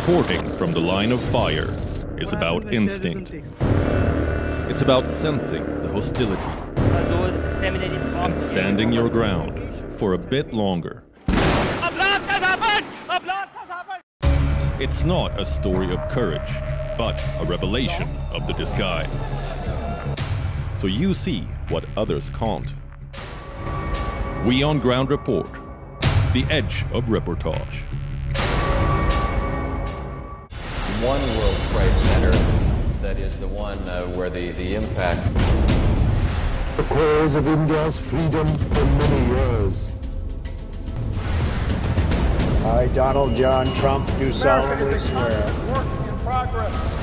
Reporting from the line of fire is about instinct. It's about sensing the hostility and standing your ground for a bit longer. It's not a story of courage, but a revelation of the disguised. So you see what others can't. WION Ground Report, the edge of reportage. One World Trade Center, that is the one where the impact. The cause of India's freedom for many years. I, Donald John Trump, do solemnly swear. Work in progress.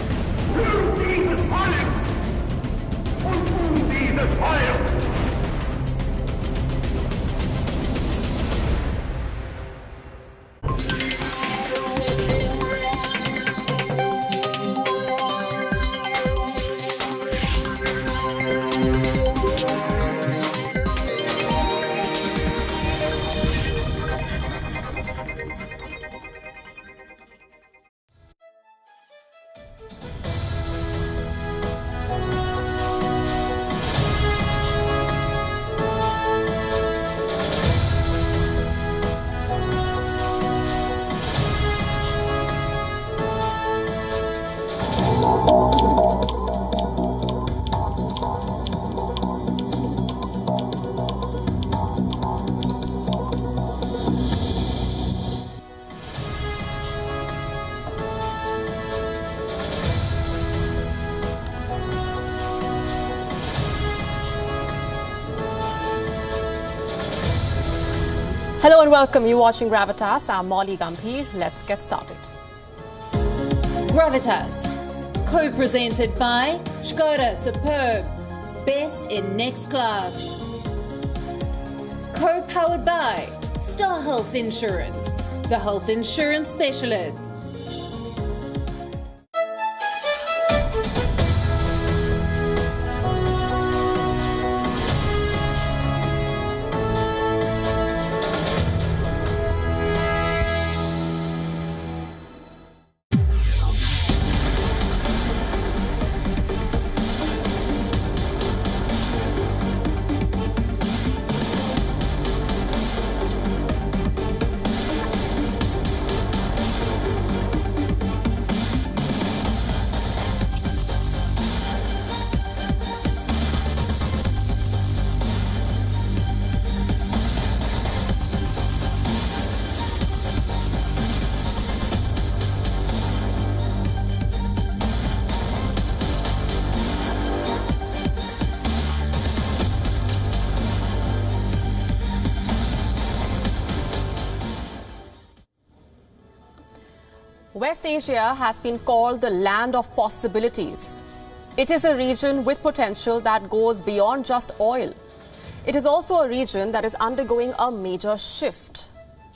Hello and welcome. You're watching Gravitas. I'm Molly Gambhir. Let's get started. Gravitas, co-presented by Skoda Superb, best in next class. Co-powered by Star Health Insurance, the health insurance specialist. West Asia has been called the land of possibilities. It is a region with potential that goes beyond just oil. It is also a region that is undergoing a major shift.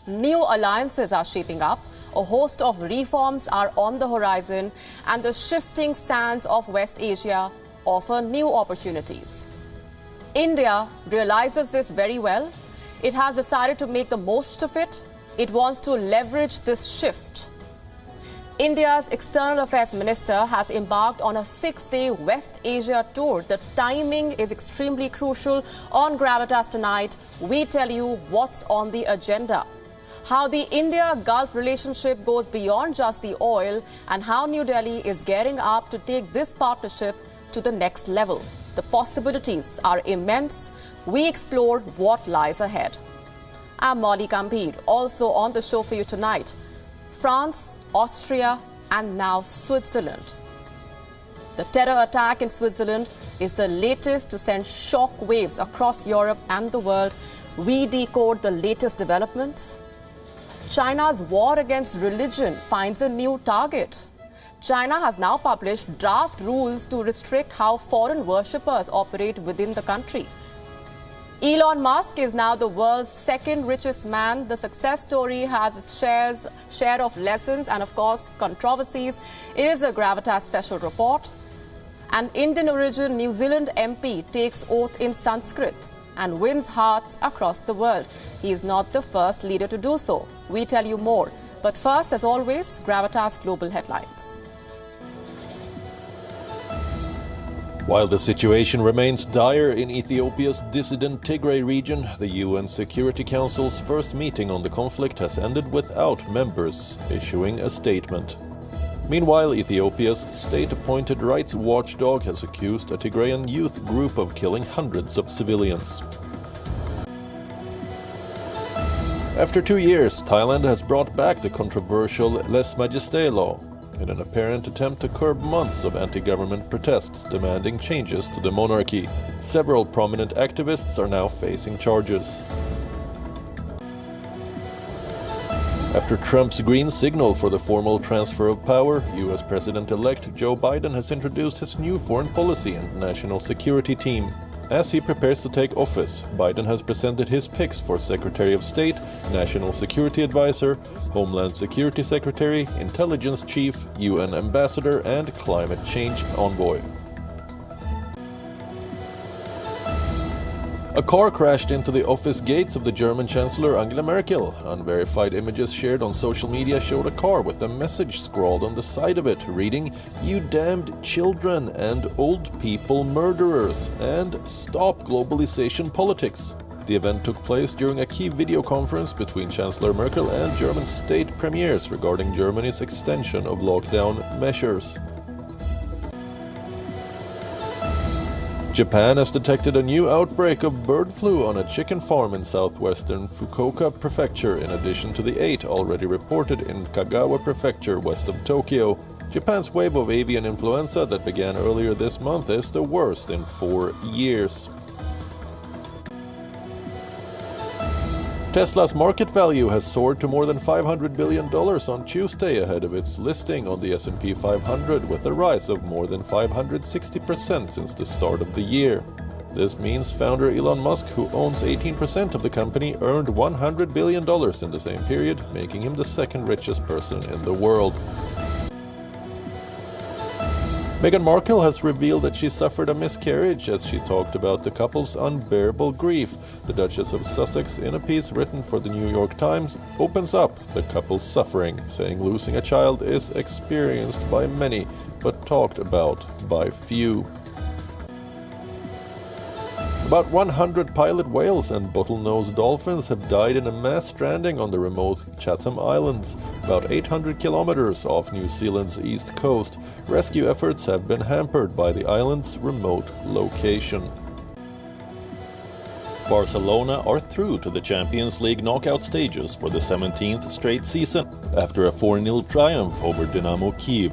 New alliances are shaping up, a host of reforms are on the horizon, and the shifting sands of West Asia offer new opportunities. India realizes this very well. It has decided to make the most of it. It wants to leverage this shift. India's External Affairs Minister has embarked on a 6-day West Asia tour. The timing is extremely crucial. On Gravitas tonight, we tell you what's on the agenda, how the India-Gulf relationship goes beyond just the oil, and how New Delhi is gearing up to take this partnership to the next level. The possibilities are immense. We explore what lies ahead. I'm Molly Gambhir. Also on the show for you tonight, France, Austria, and now Switzerland. The terror attack in Switzerland is the latest to send shock waves across Europe and the world. We decode the latest developments. China's war against religion finds a new target. China has now published draft rules to restrict how foreign worshippers operate within the country. Elon Musk is now the world's second richest man. The success story has its share of lessons and, of course, controversies. It is a Gravitas special report. An Indian origin New Zealand MP takes oath in Sanskrit and wins hearts across the world. He is not the first leader to do so. We tell you more. But first, as always, Gravitas Global Headlines. While the situation remains dire in Ethiopia's dissident Tigray region, the UN Security Council's first meeting on the conflict has ended without members issuing a statement. Meanwhile, Ethiopia's state-appointed rights watchdog has accused a Tigrayan youth group of killing hundreds of civilians. After 2 years, Thailand has brought back the controversial Lèse Majesté law in an apparent attempt to curb months of anti-government protests demanding changes to the monarchy. Several prominent activists are now facing charges. After Trump's green signal for the formal transfer of power, US President-elect Joe Biden has introduced his new foreign policy and national security team. As he prepares to take office, Biden has presented his picks for Secretary of State, National Security Advisor, Homeland Security Secretary, Intelligence Chief, UN Ambassador, and Climate Change Envoy. A car crashed into the office gates of the German Chancellor Angela Merkel. Unverified images shared on social media showed a car with a message scrawled on the side of it reading, "You damned children and old people murderers," and "Stop globalization politics." The event took place during a key video conference between Chancellor Merkel and German state premiers regarding Germany's extension of lockdown measures. Japan has detected a new outbreak of bird flu on a chicken farm in southwestern Fukuoka Prefecture, in addition to the 8 already reported in Kagawa Prefecture west of Tokyo. Japan's wave of avian influenza that began earlier this month is the worst in 4 years. Tesla's market value has soared to more than $500 billion on Tuesday ahead of its listing on the S&P 500, with a rise of more than 560% since the start of the year. This means founder Elon Musk, who owns 18% of the company, earned $100 billion in the same period, making him the second richest person in the world. Meghan Markle has revealed that she suffered a miscarriage as she talked about the couple's unbearable grief. The Duchess of Sussex, in a piece written for the New York Times, opens up the couple's suffering, saying losing a child is experienced by many, but talked about by few. About 100 pilot whales and bottlenose dolphins have died in a mass stranding on the remote Chatham Islands, about 800 kilometers off New Zealand's east coast. Rescue efforts have been hampered by the island's remote location. Barcelona are through to the Champions League knockout stages for the 17th straight season, after a 4-0 triumph over Dynamo Kyiv.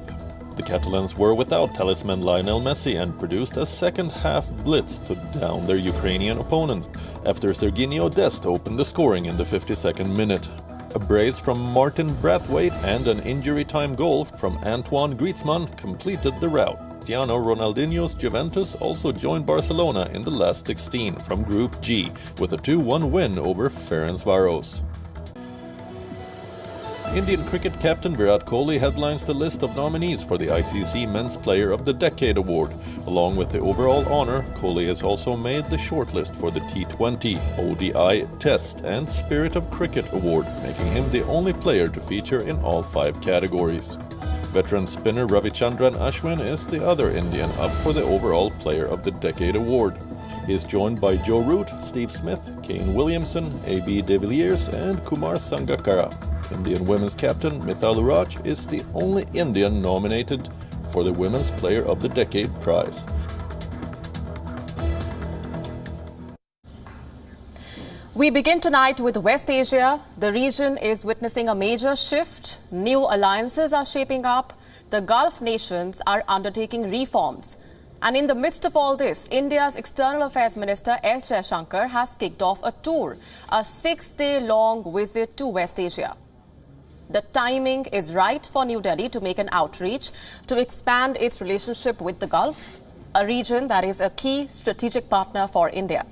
The Catalans were without talisman Lionel Messi and produced a second-half blitz to down their Ukrainian opponents, after Serginho Dest opened the scoring in the 52nd minute. A brace from Martin Brathwaite and an injury-time goal from Antoine Griezmann completed the rout. Cristiano Ronaldinho's Juventus also joined Barcelona in the last 16 from Group G, with a 2-1 win over Ferencváros. Indian cricket captain Virat Kohli headlines the list of nominees for the ICC Men's Player of the Decade award. Along with the overall honor, Kohli has also made the shortlist for the T20, ODI, Test and Spirit of Cricket award, making him the only player to feature in all 5 categories. Veteran spinner Ravichandran Ashwin is the other Indian up for the overall Player of the Decade award. He is joined by Joe Root, Steve Smith, Kane Williamson, A.B. de Villiers and Kumar Sangakkara. Indian women's captain Mithal Raj is the only Indian nominated for the Women's Player of the Decade prize. We begin tonight with West Asia. The region is witnessing a major shift. New alliances are shaping up. The Gulf nations are undertaking reforms. And in the midst of all this, India's External Affairs Minister S. Jaishankar has kicked off a tour, a 6-day-long visit to West Asia. The timing is right for New Delhi to make an outreach to expand its relationship with the Gulf, a region that is a key strategic partner for India.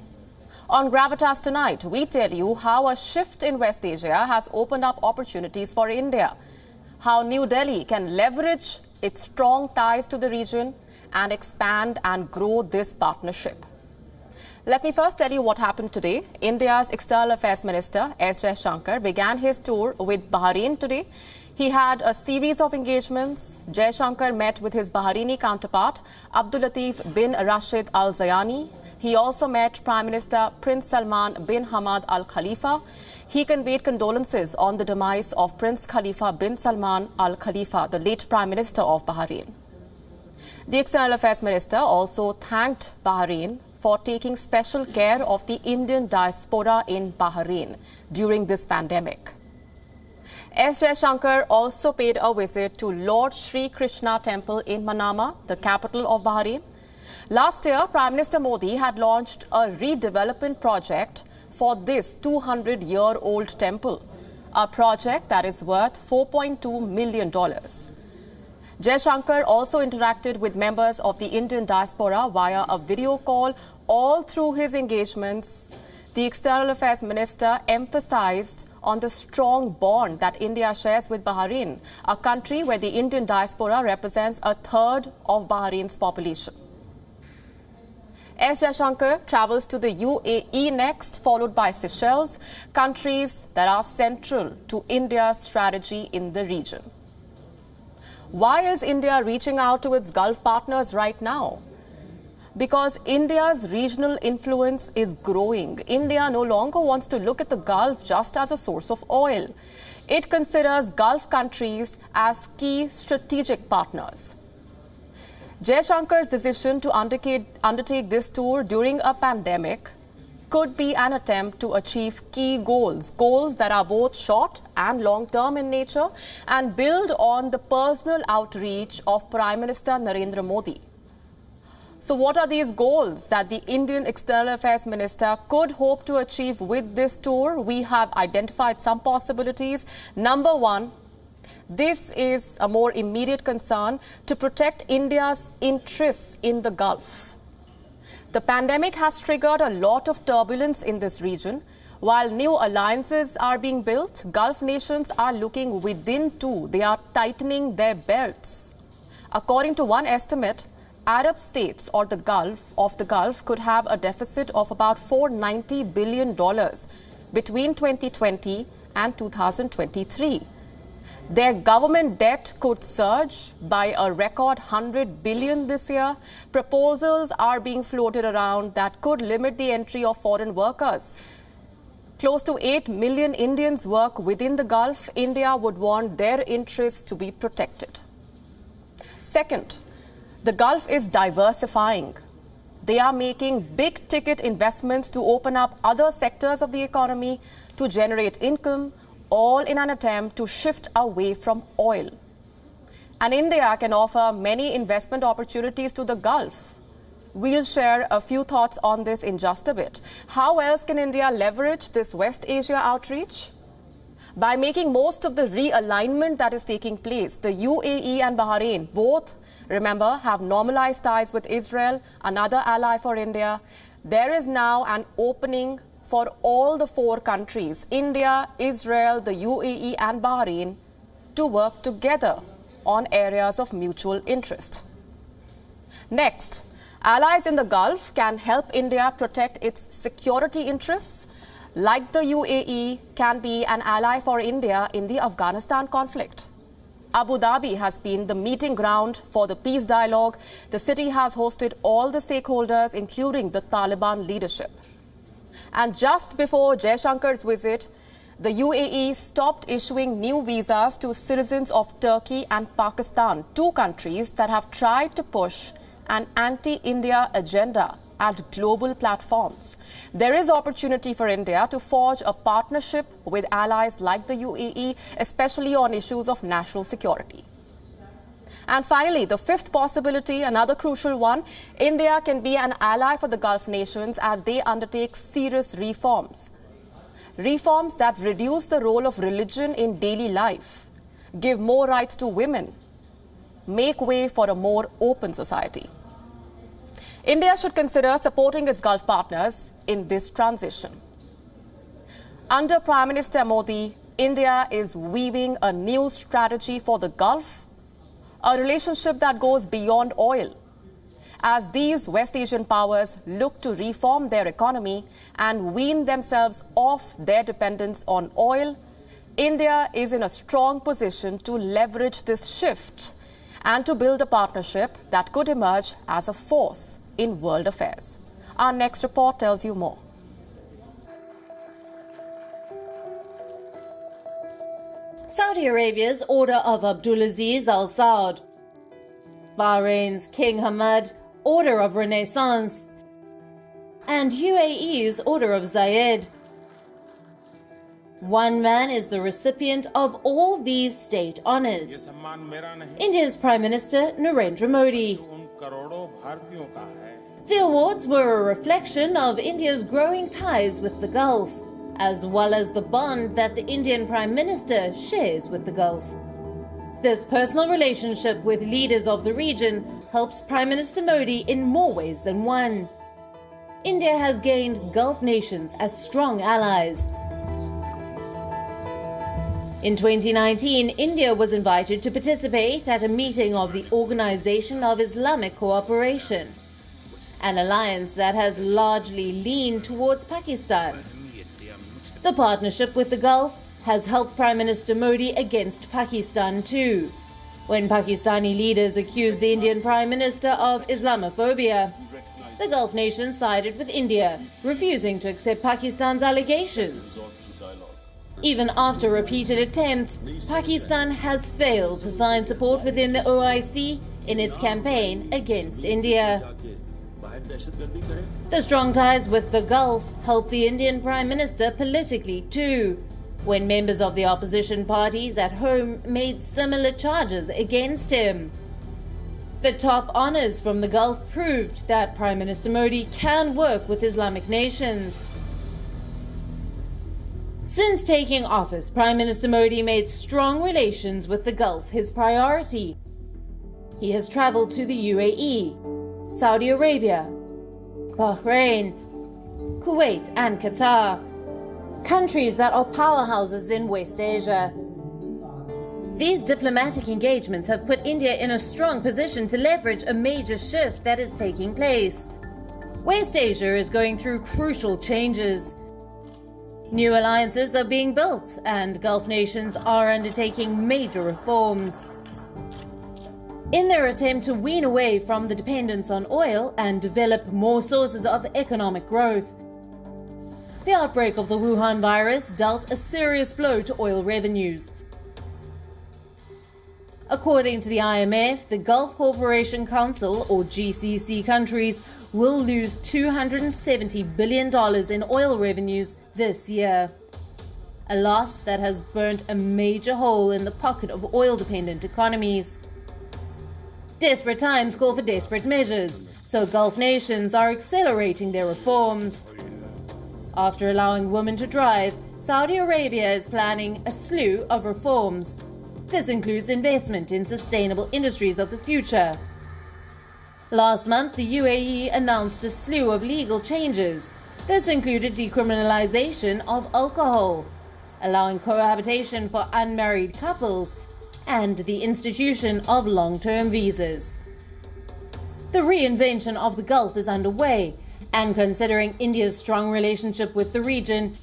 On Gravitas tonight, we tell you how a shift in West Asia has opened up opportunities for India, how New Delhi can leverage its strong ties to the region and expand and grow this partnership. Let me first tell you what happened today. India's External Affairs Minister, S. Jaishankar, began his tour with Bahrain today. He had a series of engagements. Jaishankar met with his Bahraini counterpart, Abdul Latif bin Rashid Al Zayani. He also met Prime Minister Prince Salman bin Hamad Al Khalifa. He conveyed condolences on the demise of Prince Khalifa bin Salman Al Khalifa, the late Prime Minister of Bahrain. The External Affairs Minister also thanked Bahrain for taking special care of the Indian diaspora in Bahrain during this pandemic. S. Jaishankar also paid a visit to Lord Sri Krishna Temple in Manama, the capital of Bahrain. Last year, Prime Minister Modi had launched a redevelopment project for this 200-year-old temple, a project that is worth $4.2 million. Jaishankar also interacted with members of the Indian diaspora via a video call. All through his engagements, the External Affairs Minister emphasized on the strong bond that India shares with Bahrain, a country where the Indian diaspora represents a third of Bahrain's population. S. Jaishankar travels to the UAE next, followed by Seychelles, countries that are central to India's strategy in the region. Why is India reaching out to its Gulf partners right now? Because India's regional influence is growing. India no longer wants to look at the Gulf just as a source of oil. It considers Gulf countries as key strategic partners. Jaishankar's decision to undertake this tour during a pandemic could be an attempt to achieve key goals that are both short and long-term in nature and build on the personal outreach of Prime Minister Narendra Modi. So what are these goals that the Indian External Affairs Minister could hope to achieve with this tour? We have identified some possibilities. Number one, this is a more immediate concern to protect India's interests in the Gulf. The pandemic has triggered a lot of turbulence in this region. While new alliances are being built, Gulf nations are looking within too. They are tightening their belts. According to one estimate, Arab states or the Gulf could have a deficit of about $490 billion between 2020 and 2023. Their government debt could surge by a record $100 billion this year. Proposals are being floated around that could limit the entry of foreign workers. Close to 8 million Indians work within the Gulf. India would want their interests to be protected. Second, the Gulf is diversifying. They are making big-ticket investments to open up other sectors of the economy to generate income, all in an attempt to shift away from oil. And India can offer many investment opportunities to the Gulf. We'll share a few thoughts on this in just a bit. How else can India leverage this West Asia outreach? By making most of the realignment that is taking place. The UAE and Bahrain both, remember, have normalized ties with Israel, another ally for India. There is now an opening for all the four countries, India, Israel, the UAE and Bahrain, to work together on areas of mutual interest. Next, allies in the Gulf can help India protect its security interests, like the UAE can be an ally for India in the Afghanistan conflict. Abu Dhabi has been the meeting ground for the peace dialogue. The city has hosted all the stakeholders, including the Taliban leadership. And just before Jaishankar's visit, the UAE stopped issuing new visas to citizens of Turkey and Pakistan, two countries that have tried to push an anti-India agenda at global platforms. There is opportunity for India to forge a partnership with allies like the UAE, especially on issues of national security. And finally, the fifth possibility, another crucial one, India can be an ally for the Gulf nations as they undertake serious reforms. Reforms that reduce the role of religion in daily life, give more rights to women, make way for a more open society. India should consider supporting its Gulf partners in this transition. Under Prime Minister Modi, India is weaving a new strategy for the Gulf, a relationship that goes beyond oil. as these West Asian powers look to reform their economy and wean themselves off their dependence on oil, India is in a strong position to leverage this shift and to build a partnership that could emerge as a force in world affairs. Our next report tells you more. Saudi Arabia's order of Abdulaziz Al Saud, Bahrain's King Hamad, order of Renaissance, and UAE's order of Zayed. One man is the recipient of all these state honors. India's Prime Minister Narendra Modi. The awards were a reflection of India's growing ties with the Gulf, as well as the bond that the Indian Prime Minister shares with the Gulf. This personal relationship with leaders of the region helps Prime Minister Modi in more ways than one. India has gained Gulf nations as strong allies. In 2019, India was invited to participate at a meeting of the Organization of Islamic Cooperation, an alliance that has largely leaned towards Pakistan. The partnership with the Gulf has helped Prime Minister Modi against Pakistan too, when Pakistani leaders accused the Indian Prime Minister of Islamophobia. The Gulf nations sided with India, refusing to accept Pakistan's allegations. Even after repeated attempts, Pakistan has failed to find support within the OIC in its campaign against India. The strong ties with the Gulf helped the Indian Prime Minister politically too, when members of the opposition parties at home made similar charges against him. The top honors from the Gulf proved that Prime Minister Modi can work with Islamic nations. Since taking office, Prime Minister Modi made strong relations with the Gulf his priority. He has traveled to the UAE, Saudi Arabia, Bahrain, Kuwait and Qatar, countries that are powerhouses in West Asia. These diplomatic engagements have put India in a strong position to leverage a major shift that is taking place. West Asia is going through crucial changes. New alliances are being built, and Gulf nations are undertaking major reforms. In their attempt to wean away from the dependence on oil and develop more sources of economic growth, the outbreak of the Wuhan virus dealt a serious blow to oil revenues. According to the IMF, the Gulf Cooperation Council, or GCC countries, will lose $270 billion in oil revenues this year, a loss that has burnt a major hole in the pocket of oil-dependent economies. Desperate times call for desperate measures, so Gulf nations are accelerating their reforms. After allowing women to drive, Saudi Arabia is planning a slew of reforms. This includes investment in sustainable industries of the future. Last month, the UAE announced a slew of legal changes. This included decriminalization of alcohol, allowing cohabitation for unmarried couples, and the institution of long-term visas. The reinvention of the Gulf is underway, and considering India's strong relationship with the region,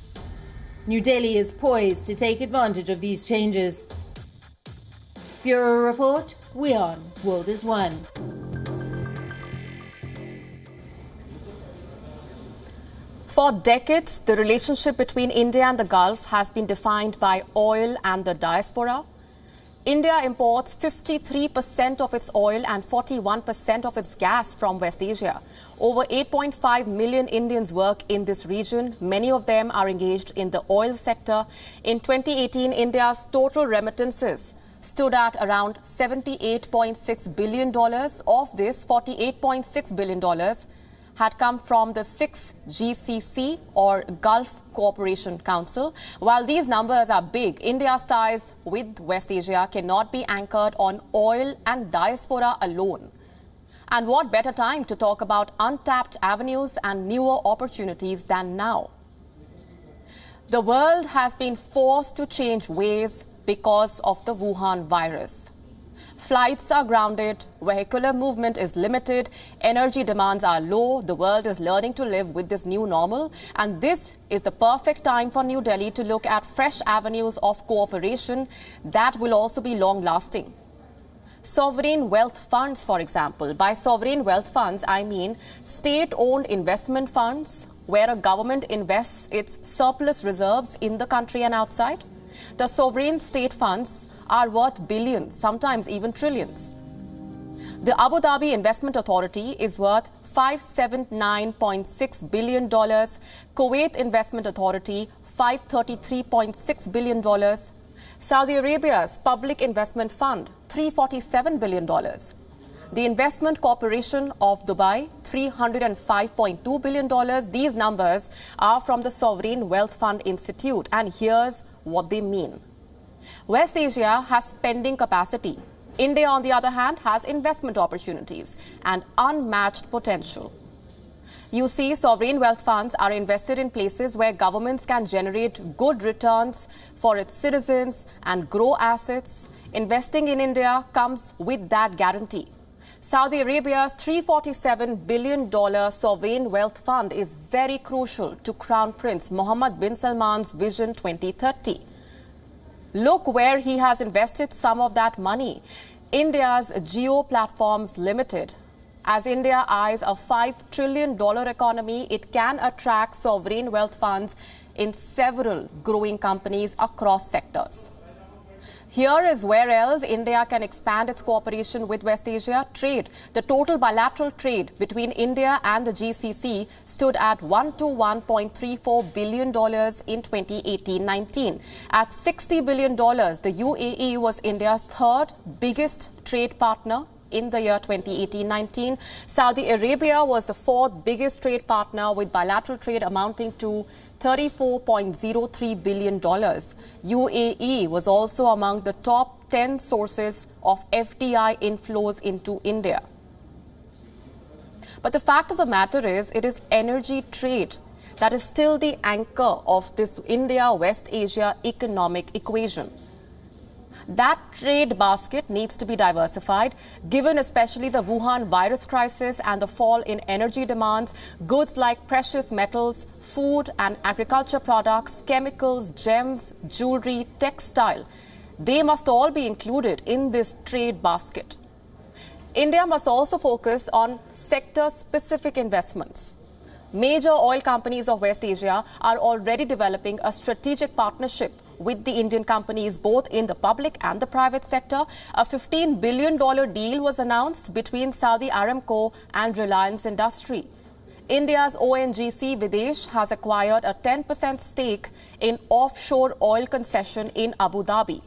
New Delhi is poised to take advantage of these changes. Bureau Report, WION, World is One. For decades, the relationship between India and the Gulf has been defined by oil and the diaspora. India imports 53% of its oil and 41% of its gas from West Asia. Over 8.5 million Indians work in this region. Many of them are engaged in the oil sector. In 2018, India's total remittances stood at around $78.6 billion. Of this, $48.6 billion had come from the 6 GCC or Gulf Cooperation Council. While these numbers are big, India's ties with West Asia cannot be anchored on oil and diaspora alone. And what better time to talk about untapped avenues and newer opportunities than now? The world has been forced to change ways because of the Wuhan virus. Flights are grounded, vehicular movement is limited, energy demands are low, the world is learning to live with this new normal, and this is the perfect time for New Delhi to look at fresh avenues of cooperation that will also be long-lasting. Sovereign wealth funds, for example. By sovereign wealth funds, I mean state-owned investment funds where a government invests its surplus reserves in the country and outside. The sovereign state funds are worth billions, sometimes even trillions. The Abu Dhabi Investment Authority is worth $579.6 billion. Kuwait Investment Authority, $533.6 billion. Saudi Arabia's Public Investment Fund, $347 billion. The Investment Corporation of Dubai, $305.2 billion. These numbers are from the Sovereign Wealth Fund Institute, and here's what they mean. West Asia has spending capacity. India, on the other hand, has investment opportunities and unmatched potential. You see, sovereign wealth funds are invested in places where governments can generate good returns for its citizens and grow assets. Investing in India comes with that guarantee. Saudi Arabia's $347 billion sovereign wealth fund is very crucial to Crown Prince Mohammed bin Salman's Vision 2030. Look where he has invested some of that money. India's Geo Platforms Limited. As India eyes a $5 trillion economy, it can attract sovereign wealth funds in several growing companies across sectors. Here is where else India can expand its cooperation with West Asia. Trade. The total bilateral trade between India and the GCC stood at $121.34 billion in 2018-19. At $60 billion, the UAE was India's third biggest trade partner in the year 2018-19. Saudi Arabia was the fourth biggest trade partner with bilateral trade amounting to $34.03 billion. UAE was also among the top 10 sources of FDI inflows into India. But the fact of the matter is, it is energy trade that is still the anchor of this India-West Asia economic equation. That trade basket needs to be diversified, given especially the Wuhan virus crisis and the fall in energy demands. Goods like precious metals, food and agriculture products, chemicals, gems, jewelry, textile, they must all be included in this trade basket. India must also focus on sector-specific investments. Major oil companies of West Asia are already developing a strategic partnership with the Indian companies, both in the public and the private sector. A $15 billion deal was announced between Saudi Aramco and Reliance Industry. India's ONGC Videsh has acquired a 10% stake in offshore oil concession in Abu Dhabi.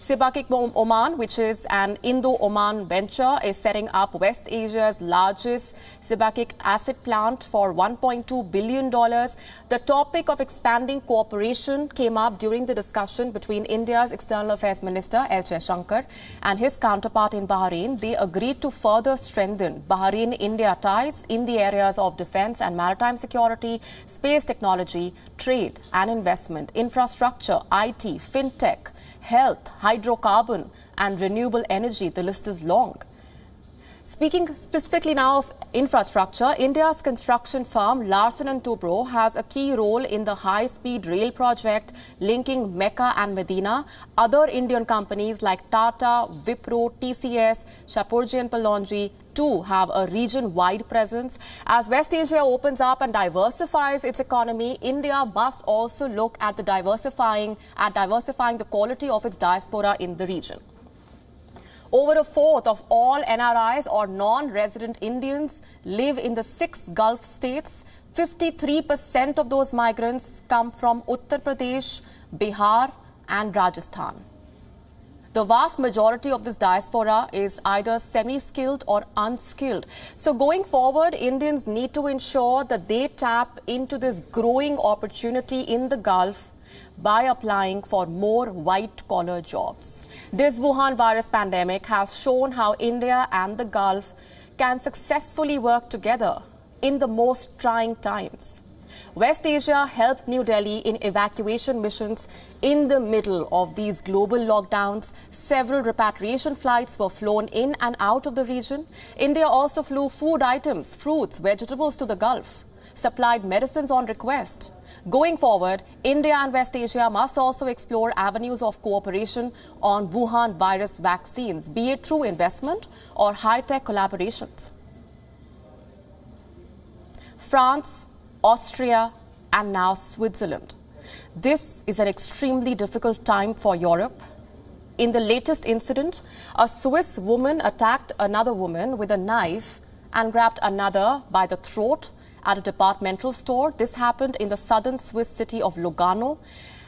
Sibakik Oman, which is an Indo-Oman venture, is setting up West Asia's largest Sibakik acid plant for $1.2 billion. The topic of expanding cooperation came up during the discussion between India's External Affairs Minister L. Jaishankar and his counterpart in Bahrain. They agreed to further strengthen Bahrain-India ties in the areas of defense and maritime security, space technology, trade and investment, infrastructure, IT, fintech, health, hydrocarbon and renewable energy. The list is long. Speaking specifically now of infrastructure, India's construction firm Larsen & Toubro has a key role in the high-speed rail project linking Mecca and Medina. Other Indian companies like Tata, Wipro, TCS, Shapoorji & Pallonji too have a region-wide presence. As West Asia opens up and diversifies its economy, India must also look at diversifying the quality of its diaspora in the region. Over a fourth of all NRIs or non-resident Indians live in the 6 Gulf states. 53% of those migrants come from Uttar Pradesh, Bihar and Rajasthan. The vast majority of this diaspora is either semi-skilled or unskilled. So going forward, Indians need to ensure that they tap into this growing opportunity in the Gulf by applying for more white-collar jobs. This Wuhan virus pandemic has shown how India and the Gulf can successfully work together in the most trying times. West Asia helped New Delhi in evacuation missions in the middle of these global lockdowns. Several repatriation flights were flown in and out of the region. India also flew food items, fruits, vegetables to the Gulf, supplied medicines on request. Going forward, India and West Asia must also explore avenues of cooperation on Wuhan virus vaccines, be it through investment or high-tech collaborations. France, Austria, and now Switzerland. This is an extremely difficult time for Europe. In the latest incident, a Swiss woman attacked another woman with a knife and grabbed another by the throat at a departmental store. This happened in the southern Swiss city of Lugano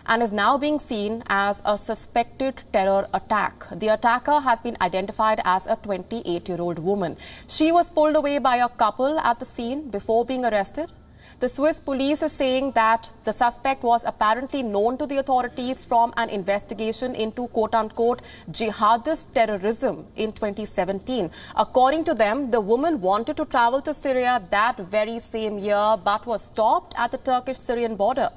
and is now being seen as a suspected terror attack. The attacker has been identified as a 28-year-old woman. She was pulled away by a couple at the scene before being arrested. The Swiss police is saying that the suspect was apparently known to the authorities from an investigation into quote-unquote jihadist terrorism in 2017. According to them, the woman wanted to travel to Syria that very same year but was stopped at the Turkish-Syrian border.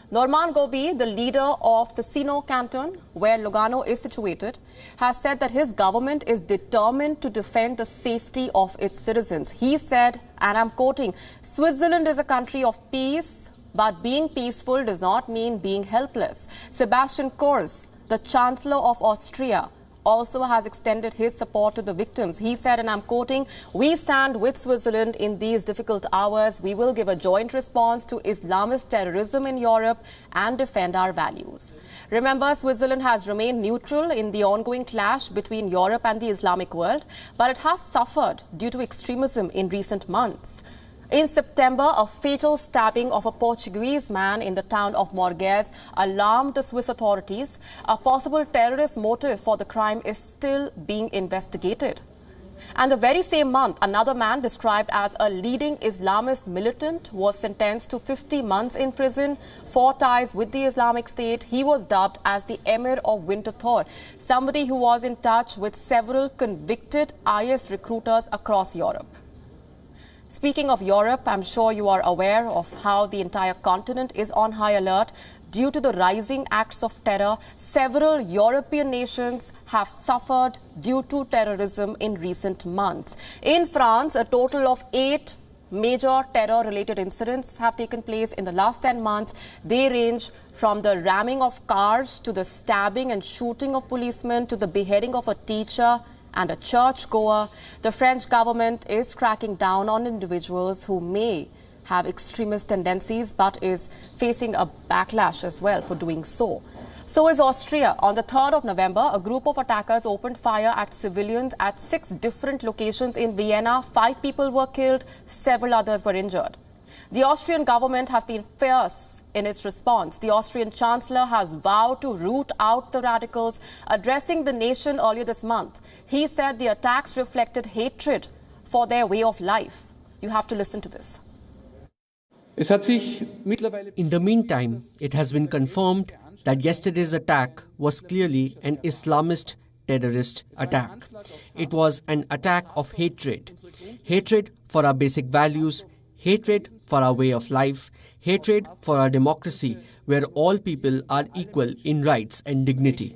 Norman Gobi, the leader of the Sino canton, where Lugano is situated, has said that his government is determined to defend the safety of its citizens. He said, and I'm quoting, "Switzerland is a country of peace, but being peaceful does not mean being helpless." Sebastian Kurz, the Chancellor of Austria, also has extended his support to the victims. He said, and I'm quoting, "We stand with Switzerland in these difficult hours. We will give a joint response to Islamist terrorism in Europe and defend our values." Remember, Switzerland has remained neutral in the ongoing clash between Europe and the Islamic world, but it has suffered due to extremism in recent months. In September, a fatal stabbing of a Portuguese man in the town of Morges alarmed the Swiss authorities. A possible terrorist motive for the crime is still being investigated. And the very same month, another man described as a leading Islamist militant was sentenced to 50 months in prison for ties with the Islamic State. He was dubbed as the Emir of Winterthur, somebody who was in touch with several convicted IS recruiters across Europe. Speaking of Europe, I'm sure you are aware of how the entire continent is on high alert. Due to the rising acts of terror, several European nations have suffered due to terrorism in recent months. In France, a total of 8 major terror-related incidents have taken place in the last 10 months. They range from the ramming of cars to the stabbing and shooting of policemen to the beheading of a teacher and a churchgoer. The French government is cracking down on individuals who may have extremist tendencies but is facing a backlash as well for doing so. So is Austria. On the 3rd of November, a group of attackers opened fire at civilians at 6 different locations in Vienna. 5 people were killed, several others were injured. The Austrian government has been fierce in its response. The Austrian Chancellor has vowed to root out the radicals. Addressing the nation earlier this month, he said the attacks reflected hatred for their way of life. You have to listen to this. In the meantime, it has been confirmed that yesterday's attack was clearly an Islamist terrorist attack. It was an attack of hatred. Hatred for our basic values, hatred for our way of life, hatred for our democracy, where all people are equal in rights and dignity.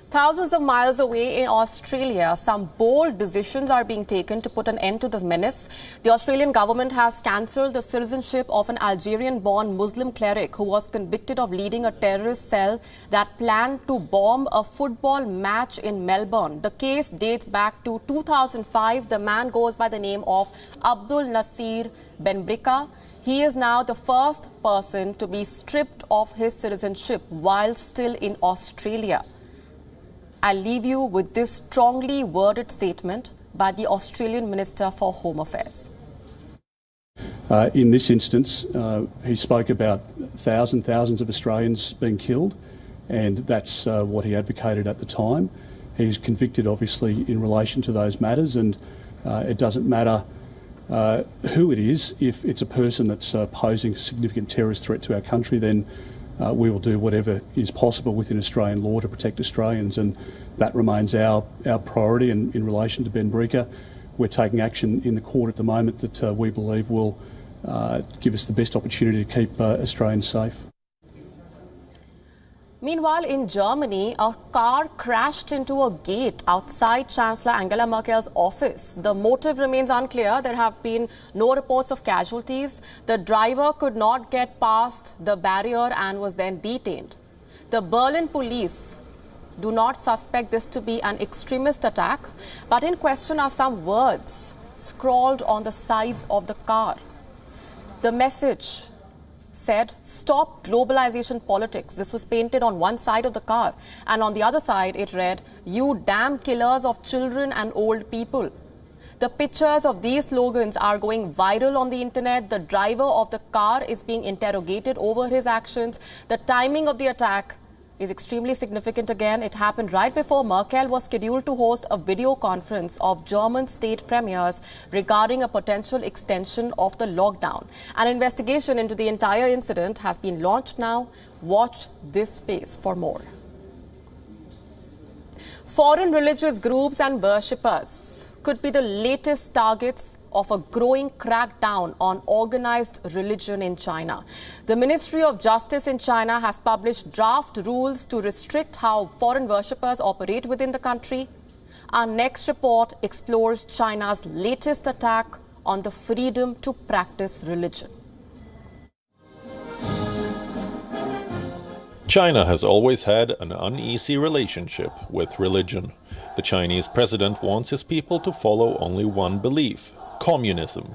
Thousands of miles away in Australia, some bold decisions are being taken to put an end to the menace. The Australian government has cancelled the citizenship of an Algerian-born Muslim cleric who was convicted of leading a terrorist cell that planned to bomb a football match in Melbourne. The case dates back to 2005. The man goes by the name of Abdul Nasir Benbrika. He is now the first person to be stripped of his citizenship while still in Australia. I'll leave you with this strongly worded statement by the Australian Minister for Home Affairs. In this instance, he spoke about thousands of Australians being killed, and that's what he advocated at the time. He's convicted, obviously, in relation to those matters, and it doesn't matter who it is. If it's a person that's posing a significant terrorist threat to our country, then we will do whatever is possible within Australian law to protect Australians, and that remains our priority. And in relation to Benbrika, we're taking action in the court at the moment that we believe will give us the best opportunity to keep Australians safe. Meanwhile, in Germany, a car crashed into a gate outside Chancellor Angela Merkel's office. The motive remains unclear. There have been no reports of casualties. The driver could not get past the barrier and was then detained. The Berlin police do not suspect this to be an extremist attack, but in question are some words scrawled on the sides of the car. The message said, "Stop globalization politics." This was painted on one side of the car, and on the other side it read, "You damn killers of children and old people." The pictures of these slogans are going viral on the internet. The driver of the car is being interrogated over his actions. The timing of the attack is extremely significant again. It happened right before Merkel was scheduled to host a video conference of German state premiers regarding a potential extension of the lockdown. An investigation into the entire incident has been launched now. Watch this space for more. Foreign religious groups and worshippers could be the latest targets of a growing crackdown on organized religion in China. The Ministry of Justice in China has published draft rules to restrict how foreign worshippers operate within the country. Our next report explores China's latest attack on the freedom to practice religion. China has always had an uneasy relationship with religion. The Chinese president wants his people to follow only one belief, communism.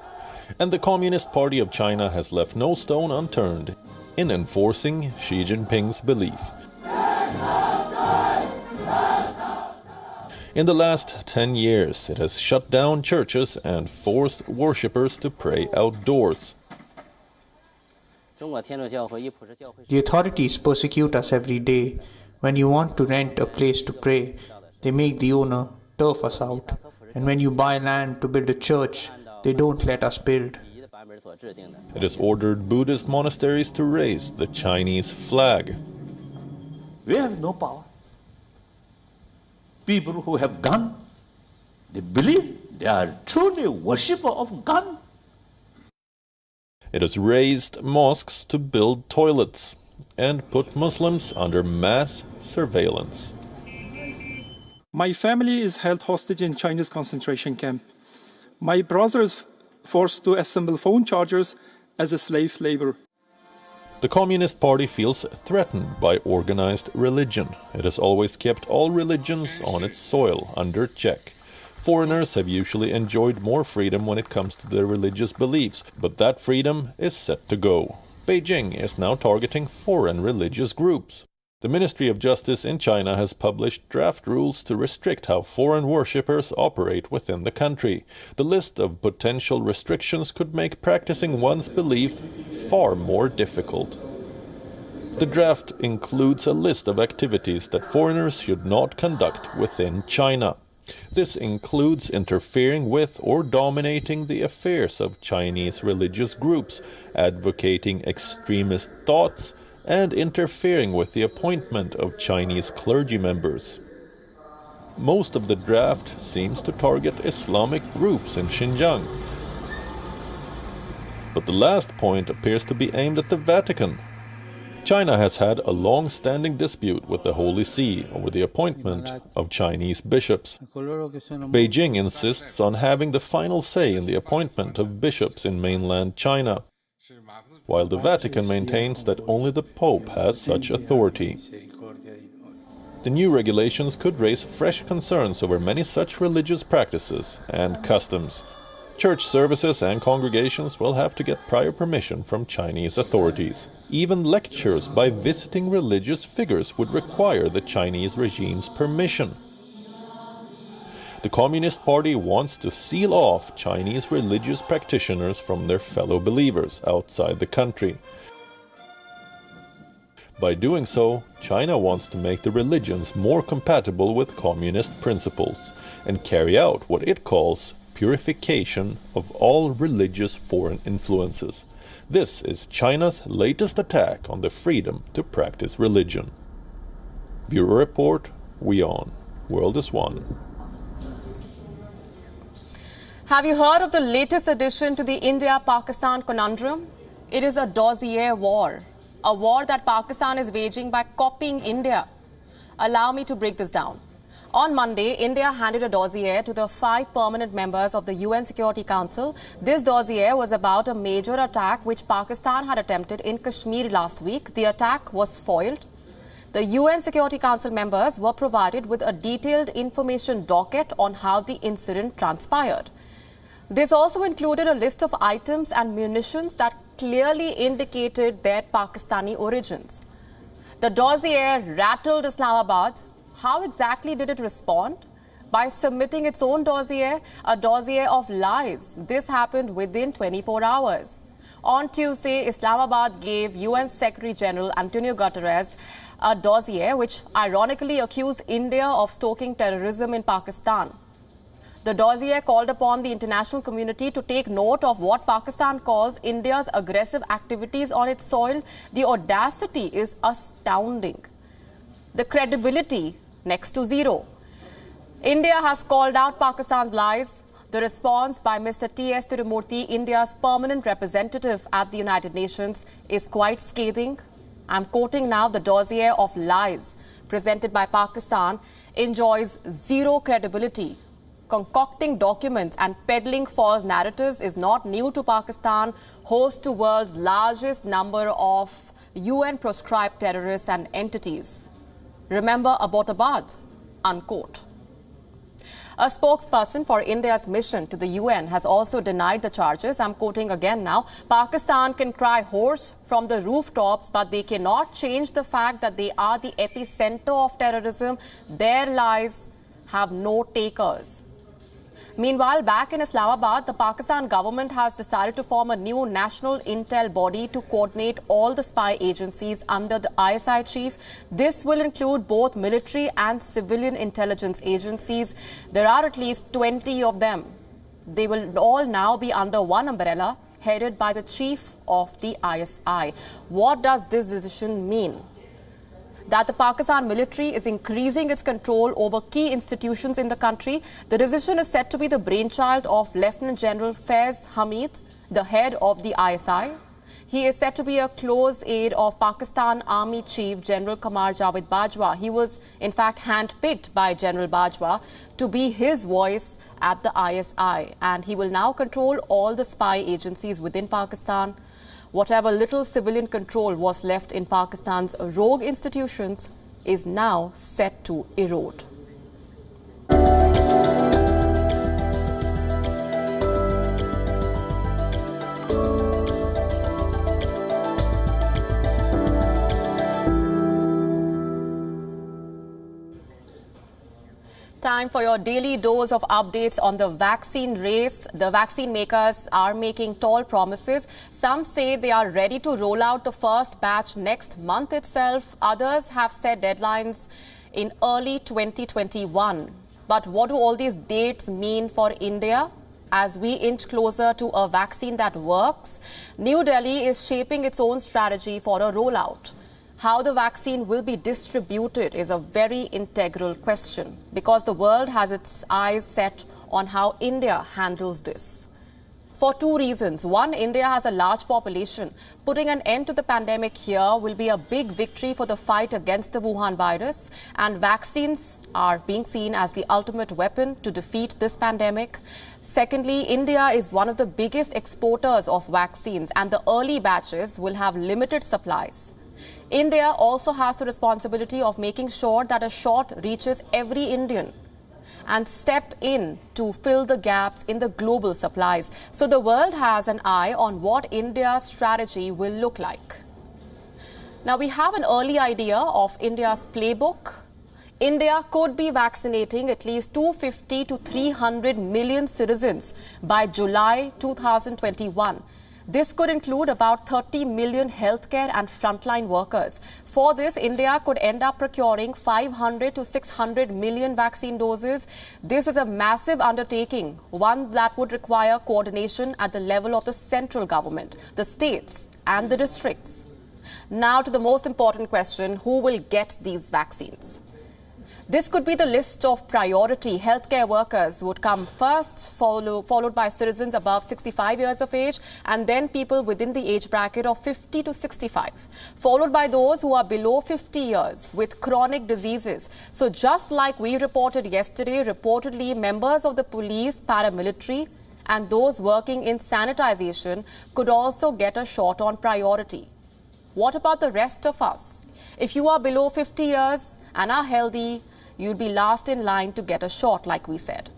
And the Communist Party of China has left no stone unturned in enforcing Xi Jinping's belief. In the last 10 years, it has shut down churches and forced worshippers to pray outdoors. The authorities persecute us every day. When you want to rent a place to pray, they make the owner turf us out. And when you buy land to build a church, they don't let us build. It has ordered Buddhist monasteries to raise the Chinese flag. We have no power. People who have gun, they believe they are truly worshippers of gun. It has raised mosques to build toilets and put Muslims under mass surveillance. My family is held hostage in Chinese concentration camp. My brother is forced to assemble phone chargers as a slave labor. The Communist Party feels threatened by organized religion. It has always kept all religions on its soil under check. Foreigners have usually enjoyed more freedom when it comes to their religious beliefs, but that freedom is set to go. Beijing is now targeting foreign religious groups. The Ministry of Justice in China has published draft rules to restrict how foreign worshippers operate within the country. The list of potential restrictions could make practicing one's belief far more difficult. The draft includes a list of activities that foreigners should not conduct within China. This includes interfering with or dominating the affairs of Chinese religious groups, advocating extremist thoughts, and interfering with the appointment of Chinese clergy members. Most of the draft seems to target Islamic groups in Xinjiang. But the last point appears to be aimed at the Vatican. China has had a long-standing dispute with the Holy See over the appointment of Chinese bishops. Beijing insists on having the final say in the appointment of bishops in mainland China, while the Vatican maintains that only the Pope has such authority. The new regulations could raise fresh concerns over many such religious practices and customs. Church services and congregations will have to get prior permission from Chinese authorities. Even lectures by visiting religious figures would require the Chinese regime's permission. The Communist Party wants to seal off Chinese religious practitioners from their fellow believers outside the country. By doing so, China wants to make the religions more compatible with communist principles and carry out what it calls purification of all religious foreign influences. This is China's latest attack on the freedom to practice religion. Bureau Report, WION. World is One. Have you heard of the latest addition to the India-Pakistan conundrum? It is a dossier war, a war that Pakistan is waging by copying India. Allow me to break this down. On Monday, India handed a dossier to the 5 permanent members of the UN Security Council. This dossier was about a major attack which Pakistan had attempted in Kashmir last week. The attack was foiled. The UN Security Council members were provided with a detailed information docket on how the incident transpired. This also included a list of items and munitions that clearly indicated their Pakistani origins. The dossier rattled Islamabad. How exactly did it respond? By submitting its own dossier, a dossier of lies. This happened within 24 hours. On Tuesday, Islamabad gave UN Secretary General Antonio Guterres a dossier which ironically accused India of stoking terrorism in Pakistan. The dossier called upon the international community to take note of what Pakistan calls India's aggressive activities on its soil. The audacity is astounding. The credibility next to zero. India has called out Pakistan's lies. The response by Mr. T.S. Tirumurti, India's permanent representative at the United Nations, is quite scathing. I'm quoting now: the dossier of lies presented by Pakistan enjoys zero credibility. Concocting documents and peddling false narratives is not new to Pakistan, host to world's largest number of UN-proscribed terrorists and entities. Remember Abbottabad, unquote. A spokesperson for India's mission to the UN has also denied the charges. I'm quoting again now: Pakistan can cry hoarse from the rooftops, but they cannot change the fact that they are the epicenter of terrorism. Their lies have no takers. Meanwhile, back in Islamabad, the Pakistan government has decided to form a new national intel body to coordinate all the spy agencies under the ISI chief. This will include both military and civilian intelligence agencies. There are at least 20 of them. They will all now be under one umbrella, headed by the chief of the ISI. What does this decision mean? That the Pakistan military is increasing its control over key institutions in the country. The decision is said to be the brainchild of Lieutenant General Faiz Hamid, the head of the ISI. He is said to be a close aide of Pakistan Army Chief General Qamar Javed Bajwa. He was, in fact, handpicked by General Bajwa to be his voice at the ISI. And he will now control all the spy agencies within Pakistan. Whatever little civilian control was left in Pakistan's rogue institutions is now set to erode. Time for your daily dose of updates on the vaccine race. The vaccine makers are making tall promises. Some say they are ready to roll out the first batch next month itself. Others have set deadlines in early 2021. But what do all these dates mean for India? As we inch closer to a vaccine that works, New Delhi is shaping its own strategy for a rollout. How the vaccine will be distributed is a very integral question because the world has its eyes set on how India handles this. For 2 reasons. One, India has a large population. Putting an end to the pandemic here will be a big victory for the fight against the Wuhan virus. And vaccines are being seen as the ultimate weapon to defeat this pandemic. Secondly, India is one of the biggest exporters of vaccines, and the early batches will have limited supplies. India also has the responsibility of making sure that a shot reaches every Indian and step in to fill the gaps in the global supplies. So the world has an eye on what India's strategy will look like. Now we have an early idea of India's playbook. India could be vaccinating at least 250 to 300 million citizens by July 2021. This could include about 30 million healthcare and frontline workers. For this, India could end up procuring 500 to 600 million vaccine doses. This is a massive undertaking, one that would require coordination at the level of the central government, the states and the districts. Now to the most important question: who will get these vaccines? This could be the list of priority. Healthcare workers would come first, followed by citizens above 65 years of age, and then people within the age bracket of 50 to 65, followed by those who are below 50 years with chronic diseases. So just like we reported yesterday, reportedly members of the police, paramilitary, and those working in sanitization could also get a shot on priority. What about the rest of us? If you are below 50 years and are healthy, you'd be last in line to get a shot, like we said.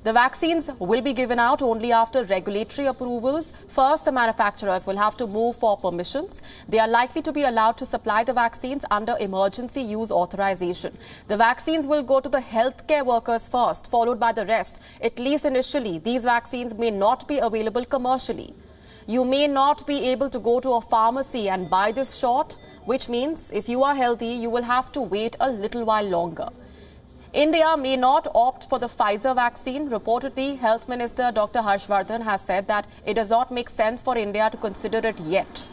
The vaccines will be given out only after regulatory approvals. First, the manufacturers will have to move for permissions. They are likely to be allowed to supply the vaccines under emergency use authorization. The vaccines will go to the healthcare workers first, followed by the rest. At least initially, these vaccines may not be available commercially. You may not be able to go to a pharmacy and buy this shot, which means if you are healthy, you will have to wait a little while longer. India may not opt for the Pfizer vaccine. Reportedly, Health Minister Dr. Harshvardhan has said that it does not make sense for India to consider it yet,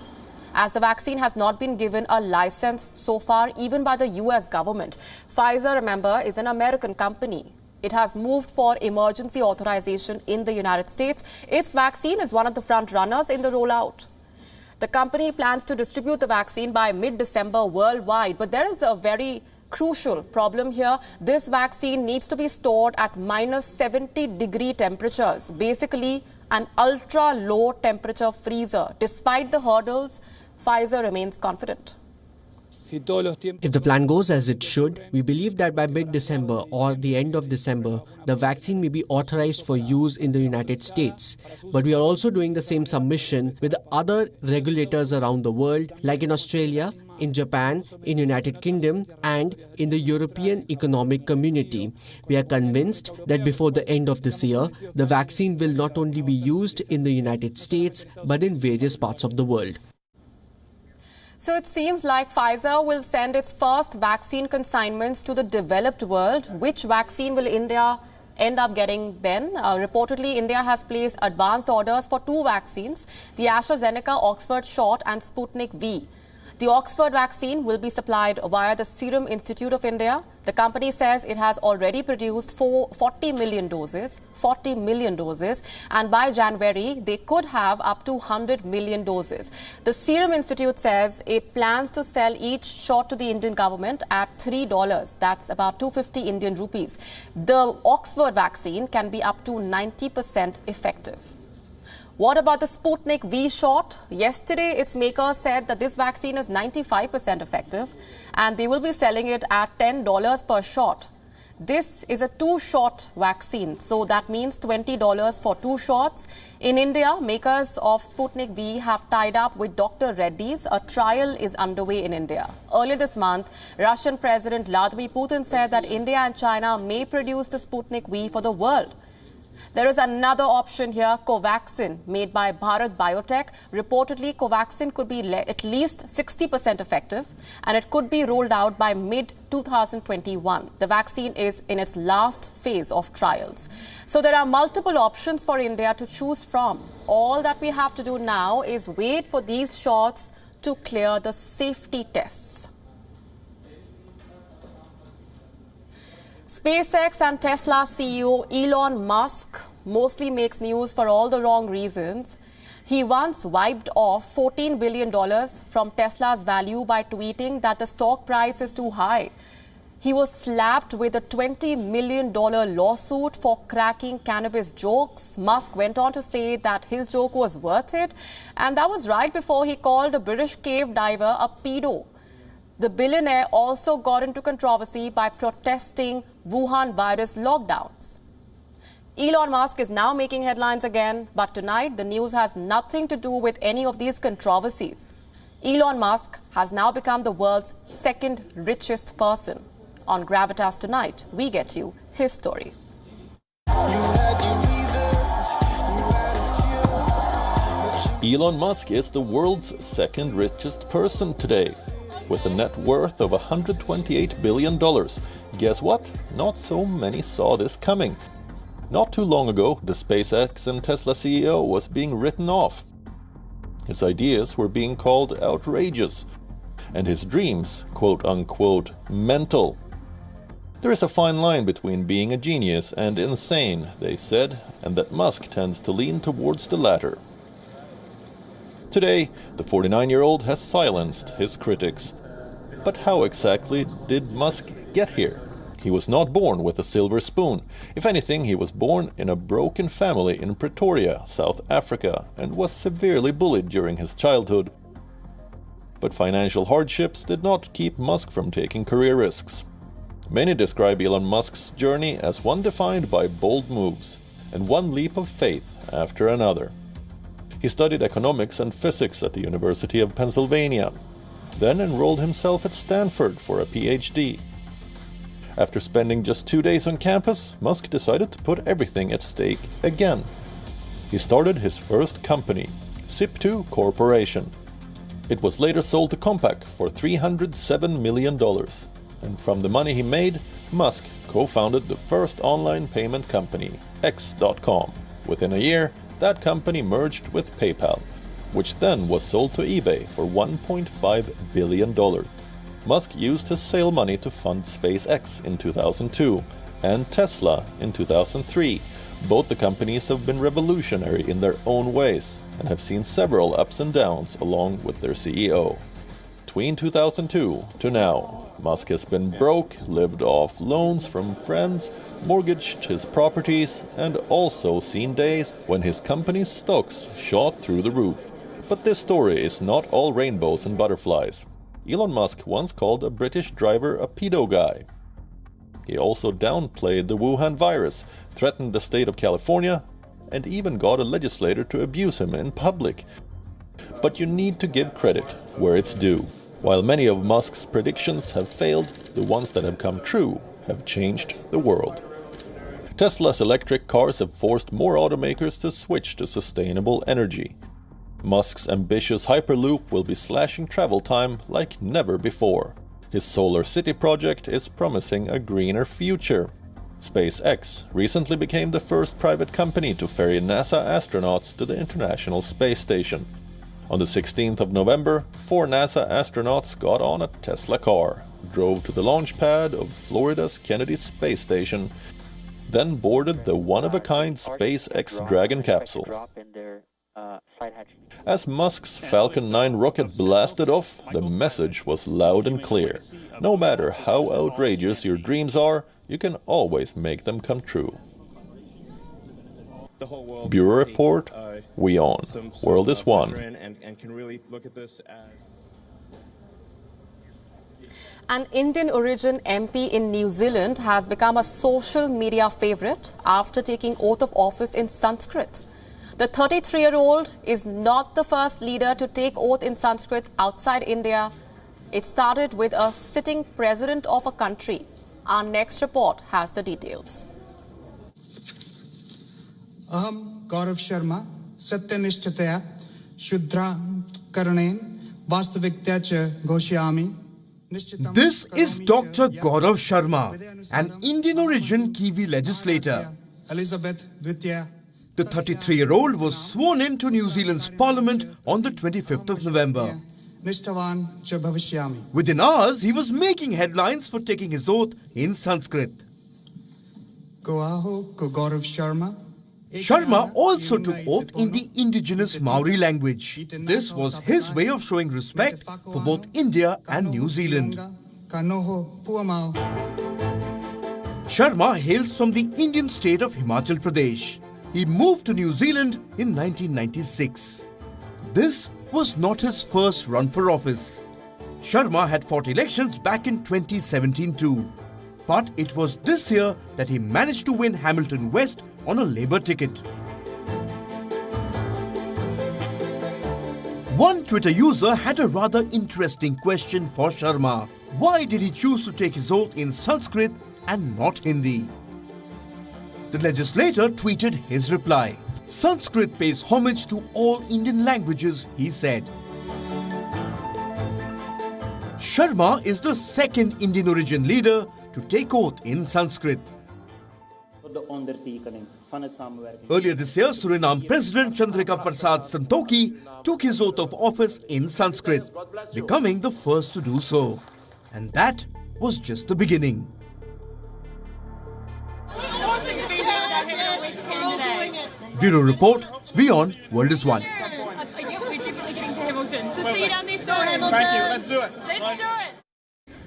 as the vaccine has not been given a license so far, even by the US government. Pfizer, remember, is an American company. It has moved for emergency authorization in the United States. Its vaccine is one of the front runners in the rollout. The company plans to distribute the vaccine by mid-December worldwide, but there is a very crucial problem here. This vaccine needs to be stored at minus 70-degree temperatures, basically an ultra-low temperature freezer. Despite the hurdles, Pfizer remains confident. If the plan goes as it should, we believe that by mid-December or the end of December, the vaccine may be authorized for use in the United States. But we are also doing the same submission with other regulators around the world, like in Australia, in Japan, in United Kingdom, and in the European Economic Community. We are convinced that before the end of this year, the vaccine will not only be used in the United States, but in various parts of the world. So it seems like Pfizer will send its first vaccine consignments to the developed world. Which vaccine will India end up getting then? Reportedly, India has placed advanced orders for 2 vaccines, the AstraZeneca Oxford shot and Sputnik V. The Oxford vaccine will be supplied via the Serum Institute of India. The company says it has already produced 40 million doses, and by January, they could have up to 100 million doses. The Serum Institute says it plans to sell each shot to the Indian government at $3. That's about 250 Indian rupees. The Oxford vaccine can be up to 90% effective. What about the Sputnik V shot? Yesterday, its makers said that this vaccine is 95% effective and they will be selling it at $10 per shot. This is a 2-shot vaccine, so that means $20 for 2 shots. In India, makers of Sputnik V have tied up with Dr. Reddy's. A trial is underway in India. Earlier this month, Russian President Vladimir Putin said that India and China may produce the Sputnik V for the world. There is another option here, Covaxin, made by Bharat Biotech. Reportedly, Covaxin could be at least 60% effective, and it could be rolled out by mid-2021. The vaccine is in its last phase of trials. So there are multiple options for India to choose from. All that we have to do now is wait for these shots to clear the safety tests. SpaceX and Tesla CEO Elon Musk mostly makes news for all the wrong reasons. He once wiped off $14 billion from Tesla's value by tweeting that the stock price is too high. He was slapped with a $20 million lawsuit for cracking cannabis jokes. Musk went on to say that his joke was worth it, and that was right before he called a British cave diver a pedo. The billionaire also got into controversy by protesting Wuhan virus lockdowns. Elon Musk is now making headlines again, but tonight the news has nothing to do with any of these controversies. Elon Musk has now become the world's 2nd richest person. On Gravitas tonight, we get you his story. Elon Musk is the world's 2nd richest person today, with a net worth of $128 billion. Guess what? Not so many saw this coming. Not too long ago, the SpaceX and Tesla CEO was being written off. His ideas were being called outrageous, and his dreams, quote-unquote, mental. There is a fine line between being a genius and insane, they said, and that Musk tends to lean towards the latter. Today, the 49-year-old has silenced his critics. But how exactly did Musk get here? He was not born with a silver spoon. If anything, he was born in a broken family in Pretoria, South Africa, and was severely bullied during his childhood. But financial hardships did not keep Musk from taking career risks. Many describe Elon Musk's journey as one defined by bold moves and one leap of faith after another. He studied economics and physics at the University of Pennsylvania, then enrolled himself at Stanford for a PhD. After spending just 2 days on campus, Musk decided to put everything at stake again. He started his first company, Zip2 Corporation. It was later sold to Compaq for $307 million. And from the money he made, Musk co-founded the first online payment company, X.com. Within a year, that company merged with PayPal, which then was sold to eBay for $1.5 billion. Musk used his sale money to fund SpaceX in 2002 and Tesla in 2003. Both the companies have been revolutionary in their own ways and have seen several ups and downs along with their CEO. Between 2002 to now, Musk has been broke, lived off loans from friends, mortgaged his properties, and also seen days when his company's stocks shot through the roof. But this story is not all rainbows and butterflies. Elon Musk once called a British driver a pedo guy. He also downplayed the Wuhan virus, threatened the state of California, and even got a legislator to abuse him in public. But you need to give credit where it's due. While many of Musk's predictions have failed, the ones that have come true have changed the world. Tesla's electric cars have forced more automakers to switch to sustainable energy. Musk's ambitious Hyperloop will be slashing travel time like never before. His Solar City project is promising a greener future. SpaceX recently became the first private company to ferry NASA astronauts to the International Space Station. On the 16th of November, 4 NASA astronauts got on a Tesla car, drove to the launch pad of Florida's Kennedy Space Station, then boarded the one-of-a-kind SpaceX Dragon capsule. As Musk's Falcon 9 rocket blasted off, the message was loud and clear. No matter how outrageous your dreams are, you can always make them come true. Bureau Report, WION. World is one. An Indian origin MP in New Zealand has become a social media favorite after taking oath of office in Sanskrit. The 33-year-old is not the first leader to take oath in Sanskrit outside India. It started with a sitting president of a country. Our next report has the details. Aham Gaurav Sharma, Satyanishtataya, Shudra Karanen, Vastaviktya cha Ghoshyami. This is Dr. Gaurav Sharma, an Indian origin Kiwi legislator. Elizabeth Dvitya. The 33-year-old was sworn into New Zealand's parliament on the 25th of November. Within hours, he was making headlines for taking his oath in Sanskrit. Sharma also took oath in the indigenous Maori language. This was his way of showing respect for both India and New Zealand. Sharma hails from the Indian state of Himachal Pradesh. He moved to New Zealand in 1996. This was not his first run for office. Sharma had fought elections back in 2017 too. But it was this year that he managed to win Hamilton West on a Labour ticket. One Twitter user had a rather interesting question for Sharma. Why did he choose to take his oath in Sanskrit and not Hindi? The legislator tweeted his reply. Sanskrit pays homage to all Indian languages, he said. Sharma is the second Indian origin leader to take oath in Sanskrit. Earlier this year, Suriname President Chandrika Prasad Santokhi took his oath of office in Sanskrit, becoming the first to do so. And that was just the beginning. Bureau Report, WION World is One. We're definitely getting to Hamilton. So see you down there soon. Thank you. Let's do it. Let's do it.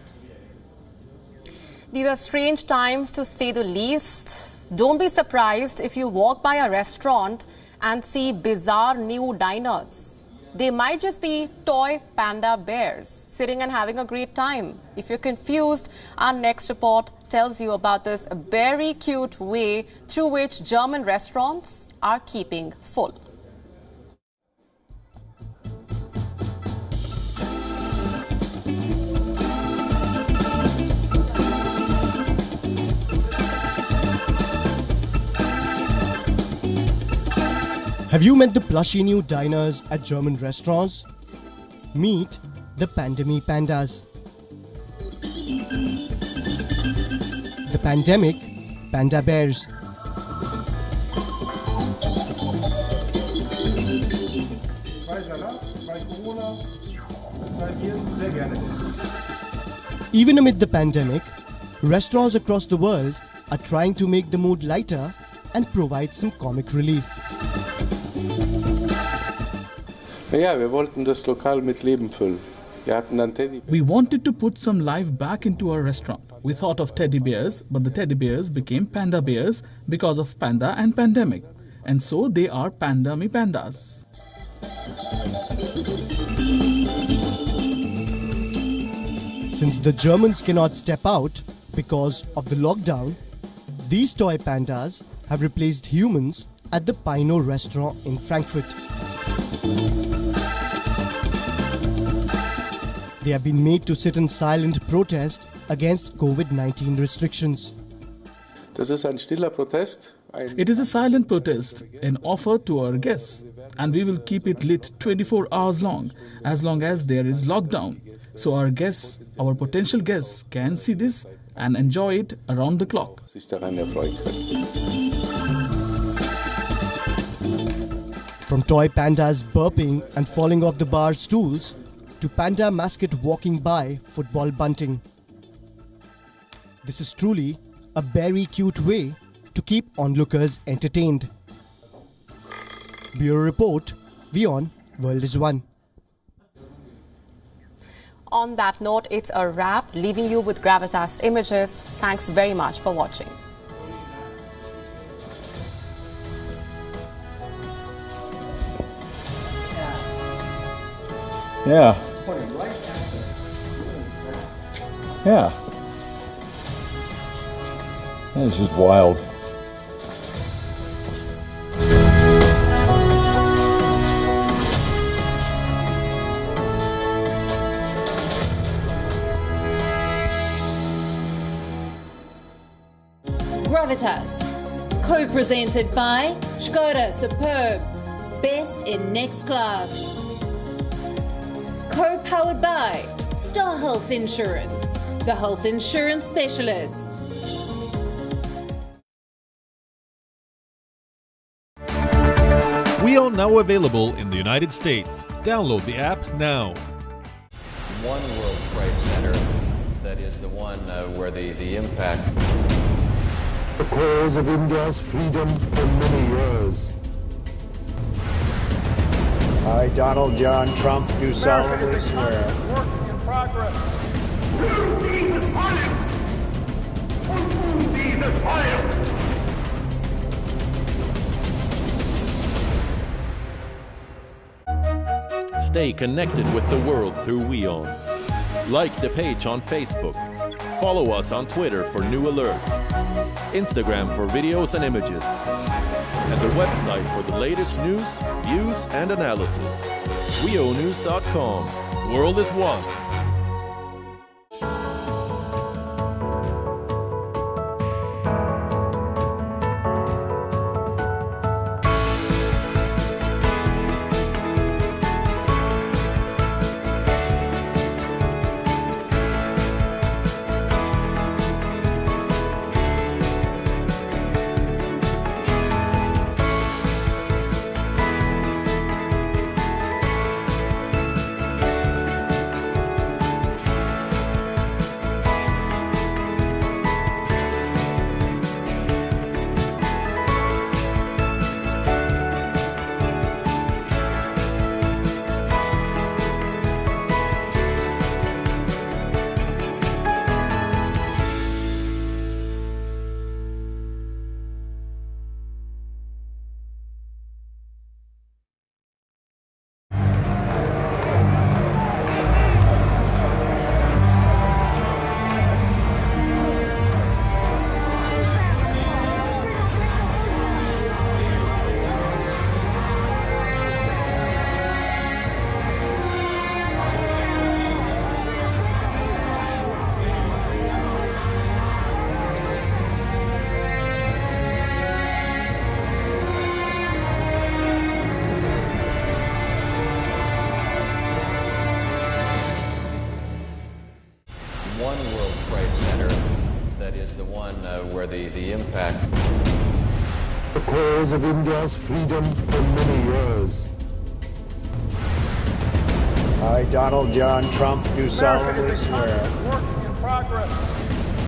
These are strange times, to say the least. Don't be surprised if you walk by a restaurant and see bizarre new diners. They might just be toy panda bears sitting and having a great time. If you're confused, our next report tells you about this very cute way through which German restaurants are keeping full. Have you met the plushy new diners at German restaurants? Meet the pandemic pandas. The pandemic panda bears. Even amid the pandemic, restaurants across the world are trying to make the mood lighter and provide some comic relief. Ja, wir wollten das Lokal mit Leben füllen. Wir hatten dann Teddy. We wanted to put some life back into our restaurant. We thought of teddy bears, but the teddy bears became panda bears because of panda and pandemic. And so they are pandami pandas. Since the Germans cannot step out because of the lockdown, these toy pandas have replaced humans at the Pino restaurant in Frankfurt. They have been made to sit in silent protest against COVID-19 restrictions. Das ist ein stiller Protest. It is a silent protest, an offer to our guests, and we will keep it lit 24 hours long as there is lockdown. So our guests, our potential guests, can see this and enjoy it around the clock. From toy pandas burping and falling off the bar stools to panda mascot walking by football bunting. This is truly a very cute way to keep onlookers entertained. Bureau Report, WION World is One. On that note, it's a wrap, leaving you with Gravitas images. Thanks very much for watching. Yeah. Yeah. This is wild. Gravitas, co-presented by Skoda Superb, best in next class. Co-powered by Star Health Insurance, the health insurance specialist. WION now available in the United States. Download the app now. One World Trade Center, that is the one where the impact. The cause of India's freedom for many years. I, Donald John Trump, do solemnly swear. Work in progress. Stay connected with the world through WION. Like the page on Facebook. Follow us on Twitter for new alerts. Instagram for videos and images. And the website for the latest news, views, and analysis. WIONews.com. World is one. the one where the impact. The cause of India's freedom for many years. I, Donald John Trump, do solemnly swear. Work in progress.